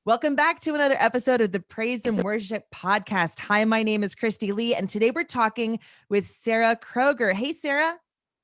Welcome back to another episode of the Praise and Worship Podcast. Hi, my name is Kristi Leigh, and today we're talking with Sarah Kroger. Hey, Sarah.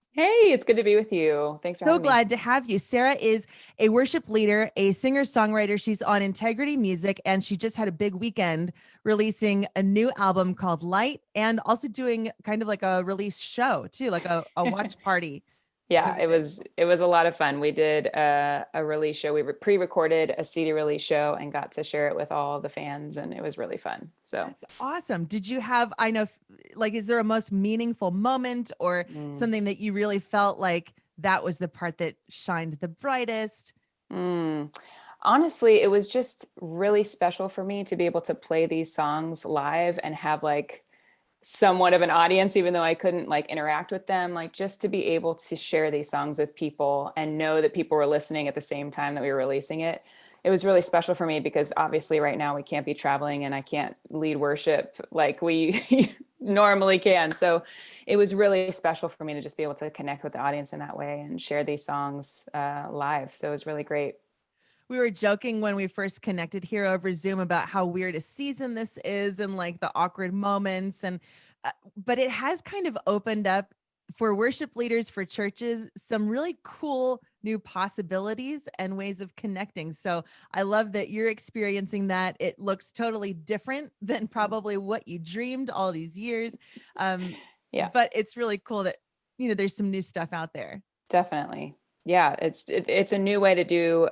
Hey, it's good to be with you. Thanks for having me. So glad to have you. Sarah is a worship leader, a singer-songwriter. She's on Integrity Music, and she just had a big weekend releasing a new album called Light, and also doing kind of like a release show too, like a watch party. Yeah, it was a lot of fun. We did a release show. We pre-recorded a CD release show and got to share it with all the fans, and it was really fun. So that's awesome. Did you have, I know, like, is there a most meaningful moment or something that you really felt like that was the part that shined the brightest? Honestly, it was just really special for me to be able to play these songs live and have like somewhat of an audience, even though I couldn't like interact with them, like just to be able to share these songs with people and know that people were listening at the same time that we were releasing it. It was really special for me because obviously right now we can't be traveling and I can't lead worship like we normally can. So it was really special for me to just be able to connect with the audience in that way and share these songs live. So it was really great. We were joking when we first connected here over Zoom about how weird a season this is and like the awkward moments. And, but it has kind of opened up for worship leaders, for churches, some really cool new possibilities and ways of connecting. So I love that you're experiencing that. It looks totally different than probably what you dreamed all these years. But it's really cool that, you know, there's some new stuff out there. Definitely. Yeah, it's a new way to do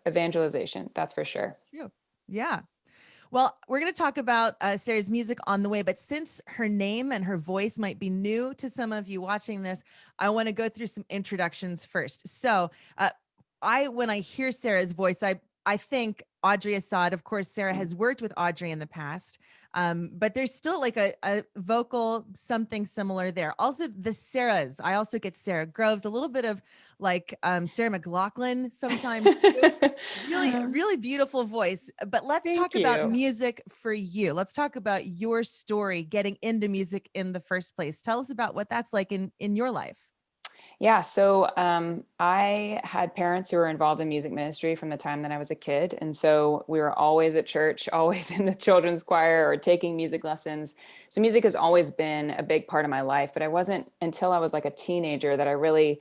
evangelization. That's for sure. True. Yeah. Well, we're going to talk about Sarah's music on the way, but since her name and her voice might be new to some of you watching this, I want to go through some introductions first. So when I hear Sarah's voice, I think Audrey Assad. Of course, Sarah has worked with Audrey in the past, but there's still like a vocal something similar there. Also, the Sarahs. I also get Sarah Groves, a little bit of like Sarah McLachlan sometimes too. Really, really beautiful voice. But let's talk about music for you. Let's talk about your story getting into music in the first place. Tell us about what that's like in your life. Yeah. So I had parents who were involved in music ministry from the time that I was a kid. And so we were always at church, always in the children's choir or taking music lessons. So music has always been a big part of my life, but I wasn't until I was like a teenager that I really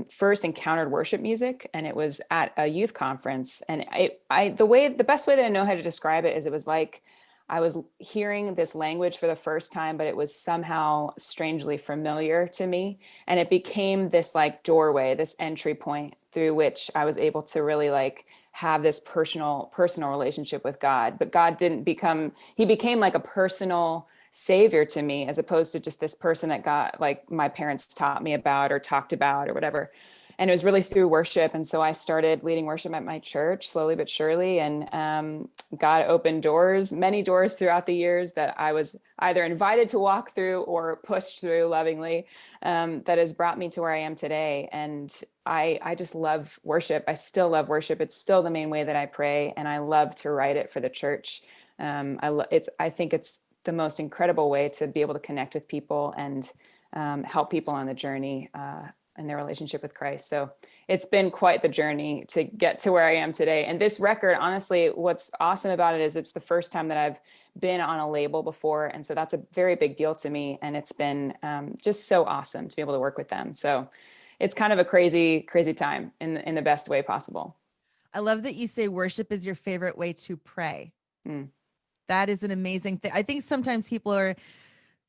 first encountered worship music, and it was at a youth conference. And the best way that I know how to describe it is it was like I was hearing this language for the first time, but it was somehow strangely familiar to me. And it became this like doorway, this entry point through which I was able to really like have this personal relationship with God. But he became like a personal savior to me, as opposed to just this person that got like my parents taught me about or talked about or whatever. And it was really through worship. And so I started leading worship at my church slowly but surely. And God opened many doors throughout the years that I was either invited to walk through or pushed through lovingly, that has brought me to where I am today. And I just love worship. I still love worship. It's still the main way that I pray. And I love to write it for the church. I think it's the most incredible way to be able to connect with people and help people on the journey in their relationship with Christ. So it's been quite the journey to get to where I am today. And this record, honestly, what's awesome about it is it's the first time that I've been on a label before. And so that's a very big deal to me. And it's been just so awesome to be able to work with them. So it's kind of a crazy, crazy time in the best way possible. I love that you say worship is your favorite way to pray. That is an amazing thing. I think sometimes people are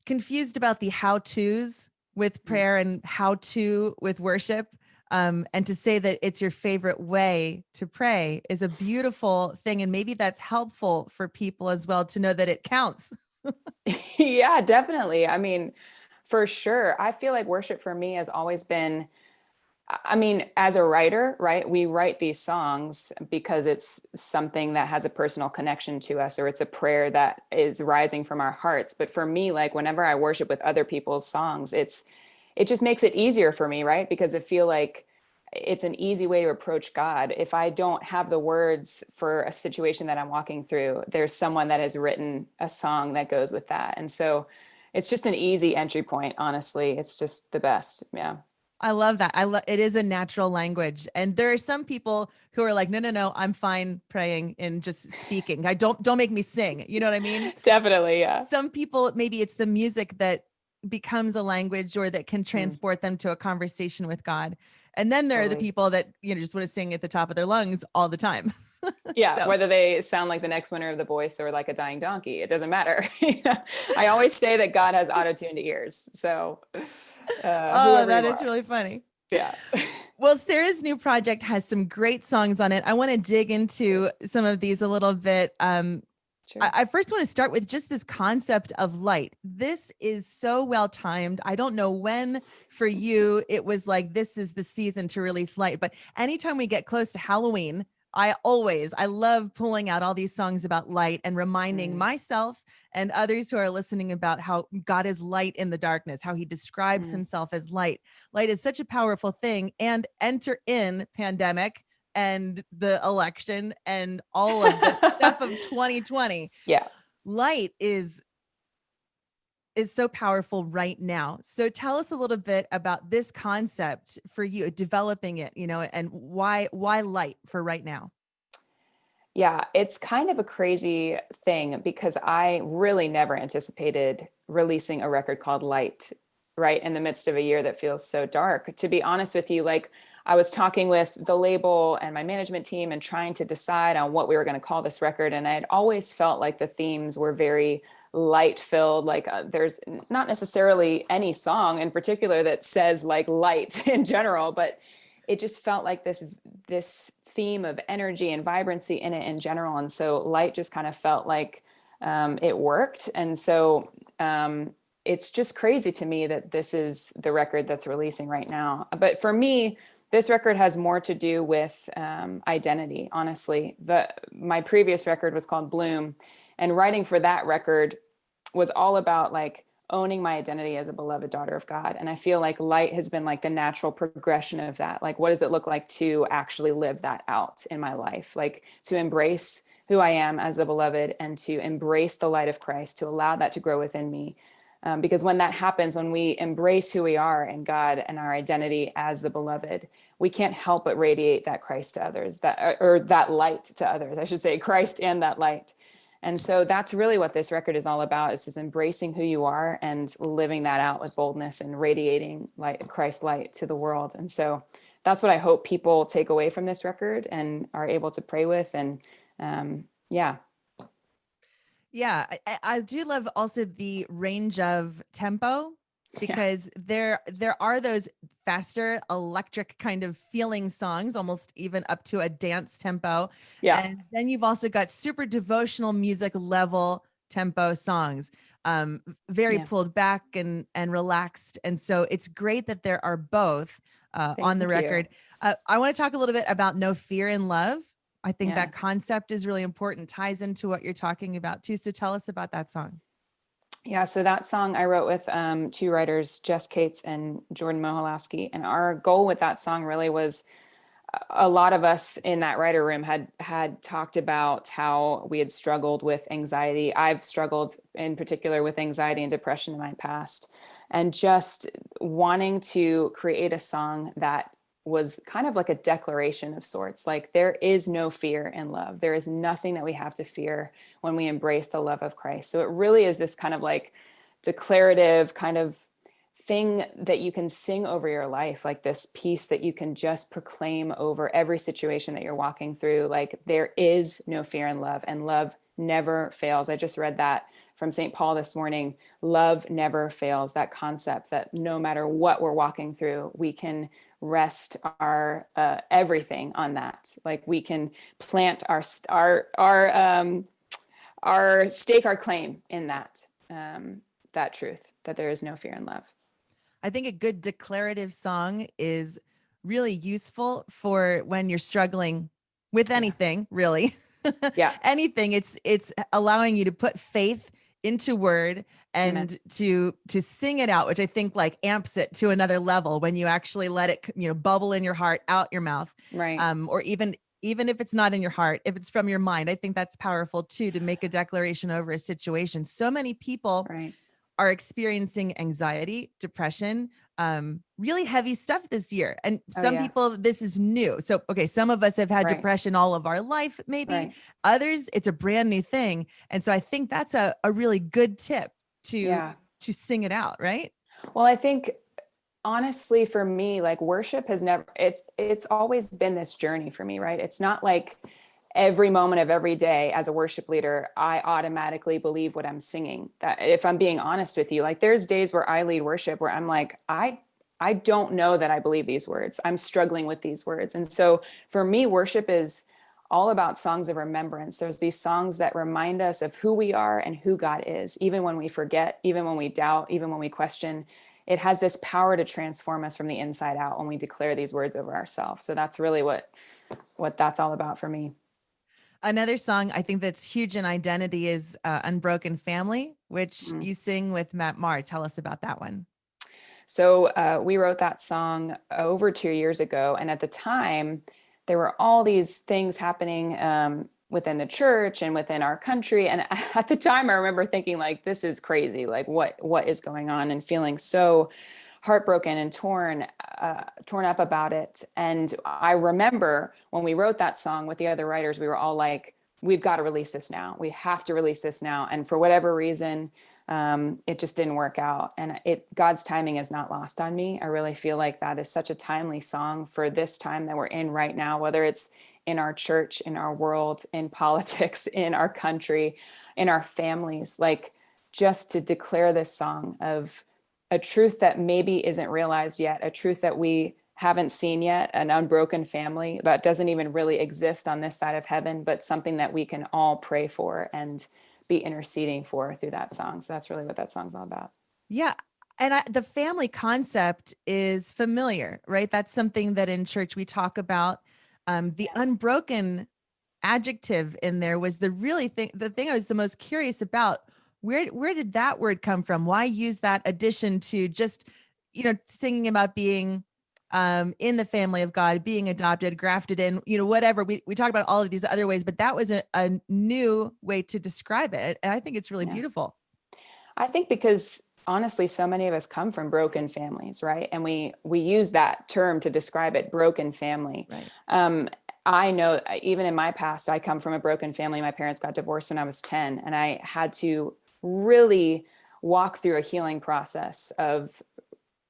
confused about the how-tos with prayer and how-to with worship. And to say that it's your favorite way to pray is a beautiful thing. And maybe that's helpful for people as well to know that it counts. Yeah, definitely. I mean, for sure. I feel like worship for me has always been, I mean, as a writer, right? We write these songs because it's something that has a personal connection to us, or it's a prayer that is rising from our hearts. But for me, like whenever I worship with other people's songs, it just makes it easier for me, right? Because I feel like it's an easy way to approach God. If I don't have the words for a situation that I'm walking through, there's someone that has written a song that goes with that. And so it's just an easy entry point, honestly. It's just the best. Yeah. I love that. It is a natural language. And there are some people who are like, no, no, no, I'm fine praying and just speaking. I don't make me sing. You know what I mean? Definitely. Yeah. Some people, maybe it's the music that becomes a language or that can Mm, transport them to a conversation with God. And then there are the totally. people that, just want to sing at the top of their lungs all the time. Yeah, So, whether they sound like the next winner of The Voice or like a dying donkey, it doesn't matter. I always say that God has auto-tuned ears. So oh, whoever that you is are. really funny. Yeah. Well, Sarah's new project has some great songs on it. I want to dig into some of these a little bit. Sure. I first want to start with just this concept of light. This is so well timed. I don't know when for you it was like, this is the season to release light, but anytime we get close to Halloween, I love pulling out all these songs about light and reminding Mm, myself and others who are listening about how God is light in the darkness, how he describes mm. himself as light. Light is such a powerful thing. And enter in pandemic and the election and all of this stuff of 2020. Yeah. Light is so powerful right now. So tell us a little bit about this concept for you, developing it, and why light for right now. Yeah, it's kind of a crazy thing because I really never anticipated releasing a record called Light right in the midst of a year that feels so dark. To be honest with you, like I was talking with the label and my management team and trying to decide on what we were going to call this record. And I had always felt like the themes were very light filled. Like there's not necessarily any song in particular that says like light in general, but it just felt like this theme of energy and vibrancy in it in general. And so light just kind of felt like it worked. And so it's just crazy to me that this is the record that's releasing right now. But for me, this record has more to do with identity, honestly. My previous record was called Bloom, and writing for that record was all about like owning my identity as a beloved daughter of God. And I feel like light has been like the natural progression of that. Like, what does it look like to actually live that out in my life? Like to embrace who I am as the beloved and to embrace the light of Christ, to allow that to grow within me. Because when that happens, when we embrace who we are in God and our identity as the beloved, we can't help but radiate that Christ to others, or that light to others, I should say, Christ and that light. And so that's really what this record is all about, is just embracing who you are and living that out with boldness and radiating light, Christ's light to the world. And so that's what I hope people take away from this record and are able to pray with. And yeah. Yeah, I do love also the range of tempo, Yeah. because there are those faster electric kind of feeling songs, almost even up to a dance tempo. Yeah. And then you've also got super devotional music level tempo songs, very Yeah. pulled back and relaxed. And so it's great that there are both on the Thank you. record. I want to talk a little bit about No Fear in Love. I think Yeah. that concept is really important, ties into what you're talking about too. So tell us about that song. Yeah, so that song I wrote with two writers, Jess Cates and Jordan Moholowski. And our goal with that song really was, a lot of us in that writer room had talked about how we had struggled with anxiety. I've struggled in particular with anxiety and depression in my past, and just wanting to create a song that was kind of like a declaration of sorts. Like, there is no fear in love. There is nothing that we have to fear when we embrace the love of Christ. So it really is this kind of like declarative kind of thing that you can sing over your life, like this piece that you can just proclaim over every situation that you're walking through. Like, there is no fear in love, and love never fails. I just read that from St. Paul this morning. Love never fails. That concept that no matter what we're walking through, we can rest our everything on that. Like, we can plant our stake our claim in that truth, that there is no fear in love. I think a good declarative song is really useful for when you're struggling with Yeah. anything, really. Yeah. Anything. It's allowing you to put faith into word Amen. and to sing it out, which I think like amps it to another level when you actually let it, bubble in your heart, out your mouth. Right. Or even if it's not in your heart, if it's from your mind, I think that's powerful too, to make a declaration over a situation. So many people Right. are experiencing anxiety, depression, really heavy stuff this year. And Oh some yeah. people, this is new. So, okay, some of us have had Right. depression all of our life, maybe. Right. Others, it's a brand new thing. And so I think that's a really good tip to Yeah. sing it out, right? Well, I think honestly for me, like worship has never, it's always been this journey for me, right? It's not like every moment of every day as a worship leader I automatically believe what I'm singing. That, if I'm being honest with you, like there's days where I lead worship where I'm like, I don't know that I believe these words. I'm struggling with these words. And so for me, worship is all about songs of remembrance. There's these songs that remind us of who we are and who God is, even when we forget, even when we doubt, even when we question. It has this power to transform us from the inside out when we declare these words over ourselves. So that's really what that's all about for me. Another song I think that's huge in identity is Unbroken Family, which Mm. you sing with Matt Maher. Tell us about that one. So we wrote that song over 2 years ago. And at the time, there were all these things happening within the church and within our country. And at the time, I remember thinking, like, this is crazy. Like, what is going on? And feeling so heartbroken and torn up about it. And I remember when we wrote that song with the other writers, we were all like, we've got to release this now. We have to release this now. And for whatever reason, it just didn't work out. And God's timing is not lost on me. I really feel like that is such a timely song for this time that we're in right now, whether it's in our church, in our world, in politics, in our country, in our families, like just to declare this song of a truth that maybe isn't realized yet, a truth that we haven't seen yet, an unbroken family that doesn't even really exist on this side of heaven, but something that we can all pray for and be interceding for through that song. So that's really what that song's all about. Yeah. And the family concept is familiar, right? That's something that in church we talk about. The Yeah. unbroken adjective in there was the thing I was the most curious about. Where did that word come from? Why use that addition to just, singing about being in the family of God, being adopted, grafted in, whatever. We talk about all of these other ways, but that was a new way to describe it. And I think it's really Yeah. beautiful. I think because honestly, so many of us come from broken families, right? And we use that term to describe it, broken family. Right. I know even in my past, I come from a broken family. My parents got divorced when I was 10, and I had to really walk through a healing process of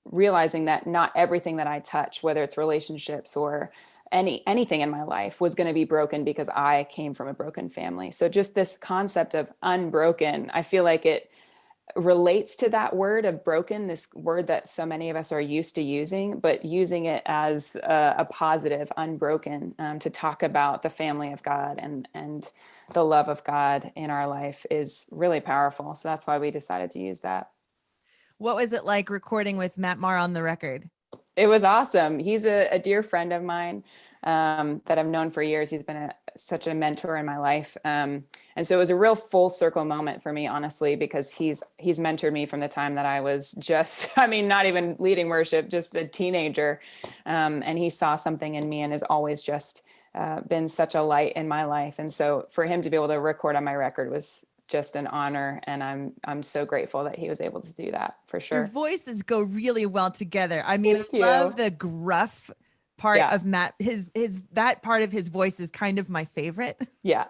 realizing that not everything that I touch, whether it's relationships or anything in my life, was going to be broken because I came from a broken family. So just this concept of unbroken, I feel like it relates to that word of broken, this word that so many of us are used to using, but using it as a positive, unbroken, to talk about the family of God and the love of God in our life is really powerful. So that's why we decided to use that. What was it like recording with Matt Maher on the record? It was awesome. He's a dear friend of mine that I've known for years. He's been such a mentor in my life. And so it was a real full circle moment for me, honestly, because he's mentored me from the time that I was just, I mean, not even leading worship, just a teenager. And he saw something in me and has always just been such a light in my life. And so for him to be able to record on my record was just an honor. And I'm so grateful that he was able to do that, for Your sure. voices go really well together. I mean, Thank I love you. the gruff part Yeah. of Matt. His that part of his voice is kind of my favorite. Yeah.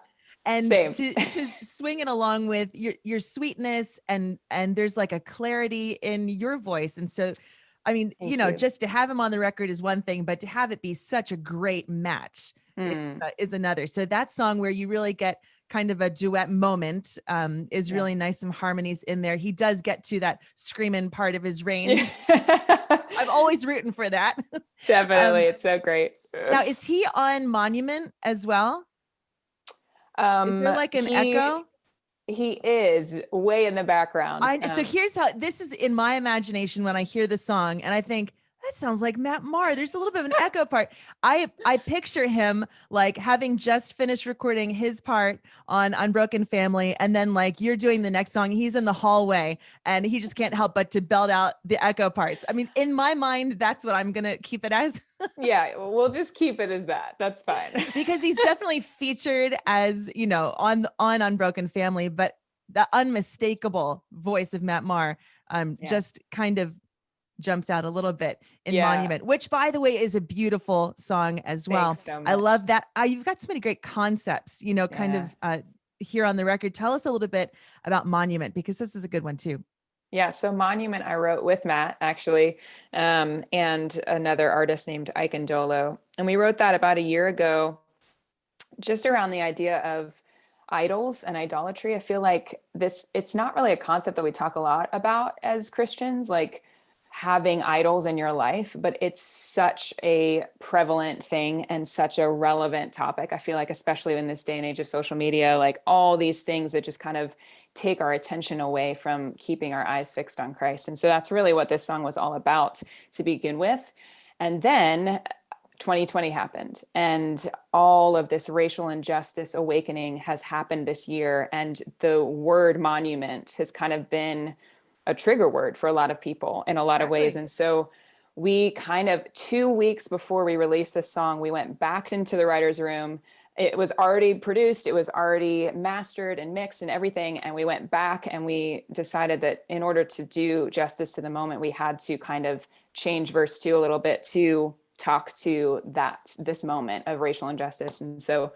And Same. to swing it along with your sweetness and there's like a clarity in your voice. And so I mean, Thank you. just to have him on the record is one thing, but to have it be such a great match Mm, is another. So that song where you really get kind of a duet moment is yeah. really nice. Some harmonies in there. He does get to that screaming part of his range. Yeah. I'm always rooting for that. Definitely. um, It's so great. Now, is he on Monument as well? Is there like an He echo? he is way in the background. So here's how this is in my imagination when I hear the song and I think that sounds like Matt Maher. There's a little bit of an echo part. I picture him like having just finished recording his part on Unbroken Family, and then like you're doing the next song. He's in the hallway and he just can't help but to belt out the echo parts. I mean, in my mind, that's what I'm gonna keep it as. Yeah, we'll just keep it as that. That's fine. Because he's definitely featured as on Unbroken Family, but the unmistakable voice of Matt Maher Yeah. just kind of jumps out a little bit in Yeah. Monument, which by the way is a beautiful song as well. Thanks so I much. love that. You've got so many great concepts, kind Yeah. of here on the record. Tell us a little bit about Monument, because this is a good one too. Yeah. So Monument, I wrote with Matt actually, and another artist named Ike and Dolo. And we wrote that about a year ago, just around the idea of idols and idolatry. I feel like it's not really a concept that we talk a lot about as Christians, like having idols in your life, but it's such a prevalent thing and such a relevant topic. I feel like, especially in this day and age of social media, like all these things that just kind of take our attention away from keeping our eyes fixed on Christ. And so that's really what this song was all about to begin with. And then 2020 happened, and all of this racial injustice awakening has happened this year. And the word monument has kind of been a trigger word for a lot of people in a lot of ways. Exactly. And so we kind of 2 weeks before we released this song, we went back into the writer's room. It was already produced, it was already mastered and mixed and everything. And we went back and we decided that in order to do justice to the moment, we had to kind of change verse 2 a little bit to talk to this moment of racial injustice. And so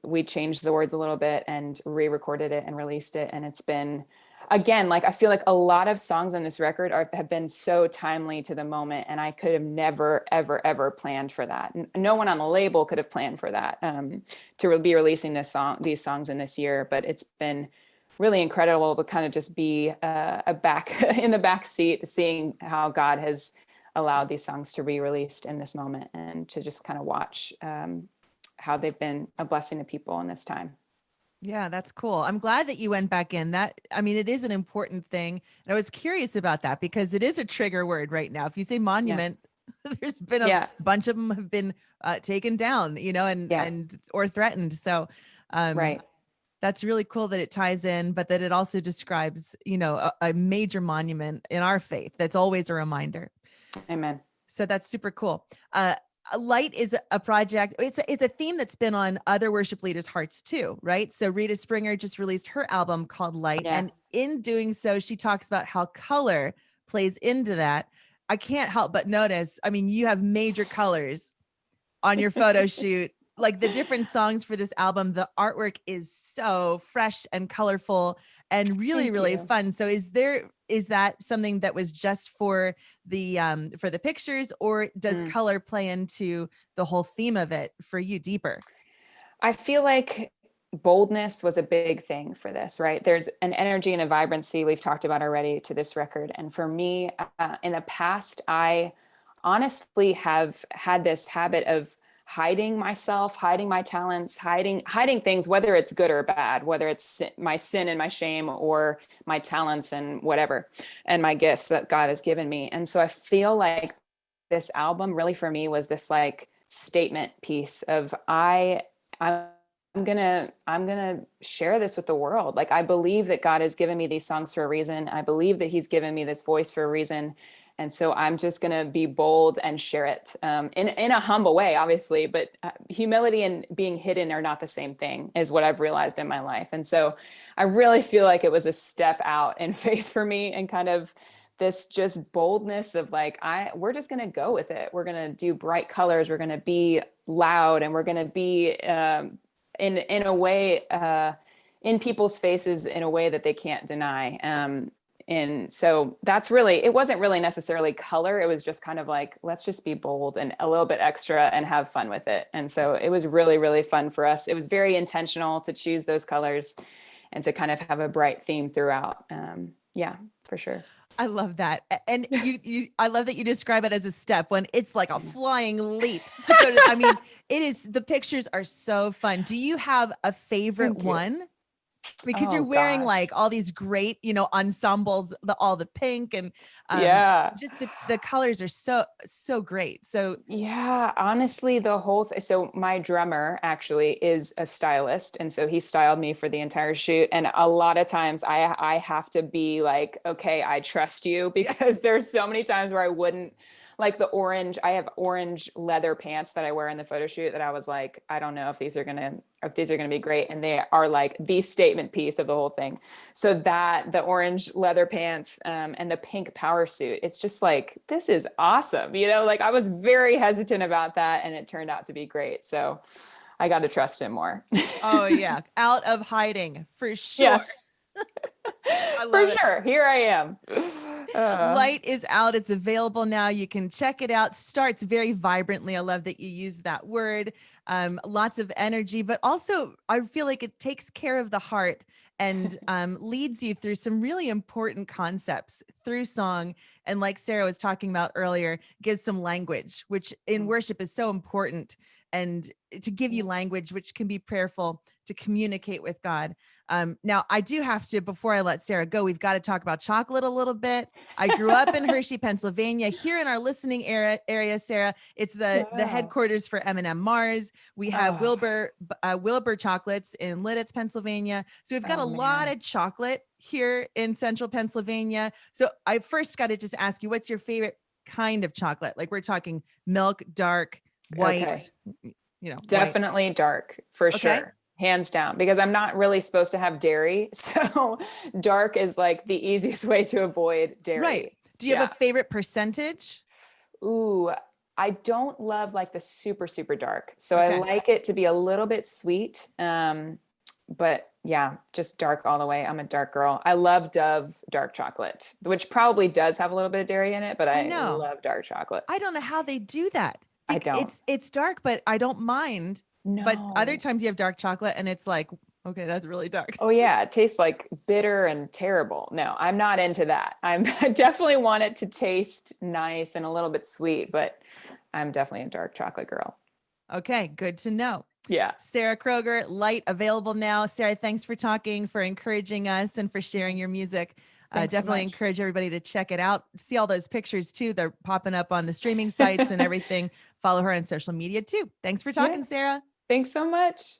we changed the words a little bit and re-recorded it and released it. And it's been, again, like, I feel like a lot of songs on this record have been so timely to the moment, and I could have never, ever, ever planned for that. No one on the label could have planned for that, to be releasing these songs in this year. But it's been really incredible to kind of just be in the back seat, seeing how God has allowed these songs to be released in this moment, and to just kind of watch how they've been a blessing to people in this time. Yeah, that's cool. I'm glad that you went back in. It is an important thing. And I was curious about that because it is a trigger word right now. If you say Yeah. monument, there's been a Yeah. bunch of them have been taken down, Yeah. and or threatened. So Right. that's really cool that it ties in, but that it also describes, a major monument in our faith. That's always a reminder. Amen. So that's super cool. Light is a project. It's a theme that's been on other worship leaders' hearts too, right? So Rita Springer just released her album called Light, Yeah. and in doing so, she talks about how color plays into that. I can't help but notice. I mean, you have major colors on your photo shoot. Like the different songs for this album, the artwork is so fresh and colorful and really, Thank really you. fun. So is that something that was just for the pictures, or does color play into the whole theme of it for you deeper? I feel like boldness was a big thing for this, right? There's an energy and a vibrancy we've talked about already to this record. And for me, in the past, I honestly have had this habit of hiding myself, hiding my talents, hiding things, whether it's good or bad, whether it's my sin and my shame, or my talents and whatever, and my gifts that God has given me. And so I feel like this album really for me was this like statement piece of I'm gonna share this with the world. Like, I believe that God has given me these songs for a reason. I believe that He's given me this voice for a reason. And so I'm just gonna be bold and share it, in a humble way, obviously. But humility and being hidden are not the same thing, is what I've realized in my life. And so I really feel like it was a step out in faith for me, and kind of this just boldness of like, we're just going to go with it. We're going to do bright colors. We're going to be loud, and we're going to be in a way, in people's faces in a way that they can't deny. And so it wasn't really necessarily color. It was just kind of like, let's just be bold and a little bit extra and have fun with it. And so it was really, really fun for us. It was very intentional to choose those colors and to kind of have a bright theme throughout. Yeah, for sure. I love that. And I love that you describe it as a step when it's like a flying leap to go to, the pictures are so fun. Do you have a favorite Thank you. one? Because Oh you're wearing gosh. like all these great, ensembles, all the pink and Yeah. just the colors are so great. So Yeah, honestly, so my drummer actually is a stylist, and so he styled me for the entire shoot. And a lot of times I have to be like, okay, I trust you, yeah, because there's so many times where I wouldn't, like the orange, I have orange leather pants that I wear in the photo shoot that I was like, I don't know if these are going to be great. And they are like the statement piece of the whole thing. So that the orange leather pants, and the pink power suit, it's just like, this is awesome. Like I was very hesitant about that and it turned out to be great. So I got to trust him more. Oh yeah. Out of hiding for sure. Yes, I for love it. sure. Here I am. Light is out. It's available now. You can check it out. Starts very vibrantly. I love that you use that word. Lots of energy, but also I feel like it takes care of the heart and leads you through some really important concepts through song. And like Sarah was talking about earlier, gives some language, which in worship is so important. And to give you language, which can be prayerful to communicate with God. Now, I do have to, before I let Sarah go, we've got to talk about chocolate a little bit. I grew up in Hershey, Pennsylvania. Here in our listening area, Sarah, it's the Wow. headquarters for M&M Mars. We have Oh, Wilbur chocolates in Lidditz, Pennsylvania. So we've got a oh lot man. of chocolate here in central Pennsylvania. So I first got to just ask you, what's your favorite kind of chocolate? Like we're talking milk, dark, Okay. white, white. Definitely dark for Okay. sure. Hands down, because I'm not really supposed to have dairy. So dark is like the easiest way to avoid Right. dairy. Do you have Yeah. a favorite percentage? Ooh, I don't love like the super, super dark. So I Okay. like it to be a little bit sweet. But yeah, just dark all the way. I'm a dark girl. I love Dove dark chocolate, which probably does have a little bit of dairy in it, but I I know. love dark chocolate. I don't know how they do that. I don't. It's dark, but I don't mind. But other No. times you have dark chocolate and it's like, okay, that's really dark. Oh yeah, it tastes like bitter and terrible. No, I'm not into that. I definitely want it to taste nice and a little bit sweet, but I'm definitely a dark chocolate girl. Okay, good to know. Yeah. Sarah Kroger, Light available now. Sarah, thanks for talking, for encouraging us, and for sharing your music. Thanks so Definitely much. encourage everybody to check it out. See all those pictures too. They're popping up on the streaming sites and everything. Follow her on social media too. Thanks for Yeah. talking, Sarah. Thanks so much.